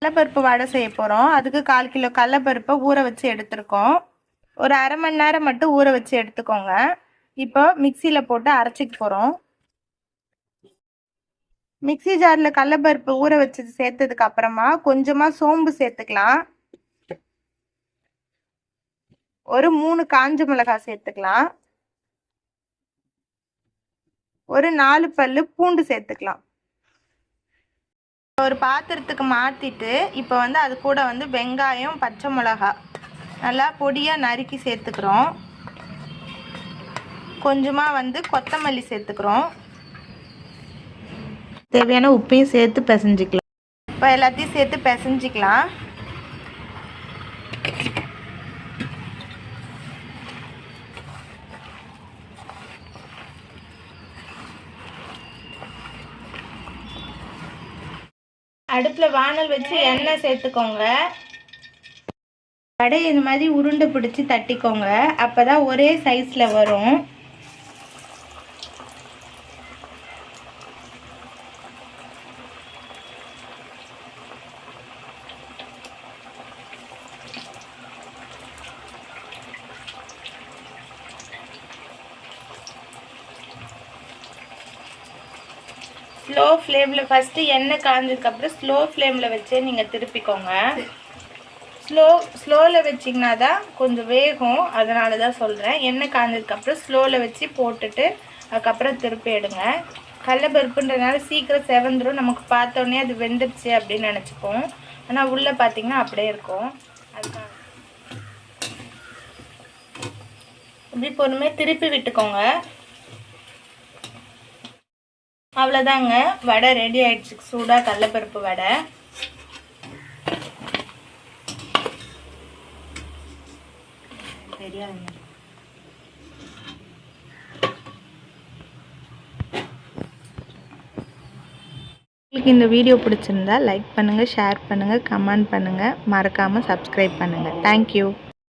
கடலைப்பருப்பு வடை செய்ய போகிறோம். அதுக்கு 1/4 கிலோ கடலைப்பருப்பை ஊற வச்சு எடுத்துருக்கோம். ஒரு அரை மணி நேரம் மட்டும் ஊற வச்சு எடுத்துக்கோங்க. இப்போ மிக்சியில் போட்டு அரைச்சிக்க போகிறோம். மிக்சி ஜாரில் கடலைப்பருப்பு ஊற வச்சு சேர்த்ததுக்கு அப்புறமா கொஞ்சமாக சோம்பு சேர்த்துக்கலாம். ஒரு 3 காஞ்ச மிளகாய் சேர்த்துக்கலாம். ஒரு 4 பல்லு பூண்டு சேர்த்துக்கலாம். ஒரு பாத்திரத்துக்கு மாற்றிட்டு இப்போ அது கூட வெங்காயம், பச்சை மிளகாய் நல்லா பொடியாக நறுக்கி சேர்த்துக்கிறோம். கொஞ்சமாக கொத்தமல்லி சேர்த்துக்கிறோம். தேவையான உப்பையும் சேர்த்து பிசைஞ்சிக்கலாம். இப்போ எல்லாத்தையும் சேர்த்து பிசைஞ்சிக்கலாம். அடுப்பில் வானல் வச்சு எண்ணெய் சேர்த்துக்கோங்க. வடையை இந்த மாதிரி உருண்டை பிடிச்சி தட்டிக்கோங்க. அப்போ தான் ஒரே சைஸில் வரும். ஸ்லோ ஃப்ளேமில் ஃபஸ்ட்டு எண்ணெய் காஞ்சதுக்கப்புறம் ஸ்லோ ஃப்ளேமில் வச்சே நீங்கள் திருப்பிக்கோங்க. ஸ்லோவில் வச்சிங்கன்னா தான் கொஞ்சம் வேகும். அதனால தான் சொல்கிறேன். எண்ணெய் காஞ்சதுக்கப்புறம் ஸ்லோவில் வச்சு போட்டுட்டு அதுக்கப்புறம் திருப்பி எடுங்க. கடலைப்பருப்புன்றதுனால சீக்கிரம் செவந்துடும். நமக்கு பார்த்தோன்னே அது வெந்துடுச்சு அப்படின்னு நினச்சிப்போம். ஆனால் உள்ளே பார்த்தீங்கன்னா அப்படியே இருக்கும். அதுதான் இப்படி பொறுமையாக திருப்பி விட்டுக்கோங்க. அவ்வளோதாங்க, வடை ரெடி ஆயிடுச்சு. சூடாக கடலைப்பருப்பு வடை. உங்களுக்கு இந்த வீடியோ பிடிச்சிருந்தா லைக் பண்ணுங்கள், ஷேர் பண்ணுங்கள், கமெண்ட் பண்ணுங்கள், மறக்காமல் சப்ஸ்கிரைப் பண்ணுங்கள். தேங்க்யூ.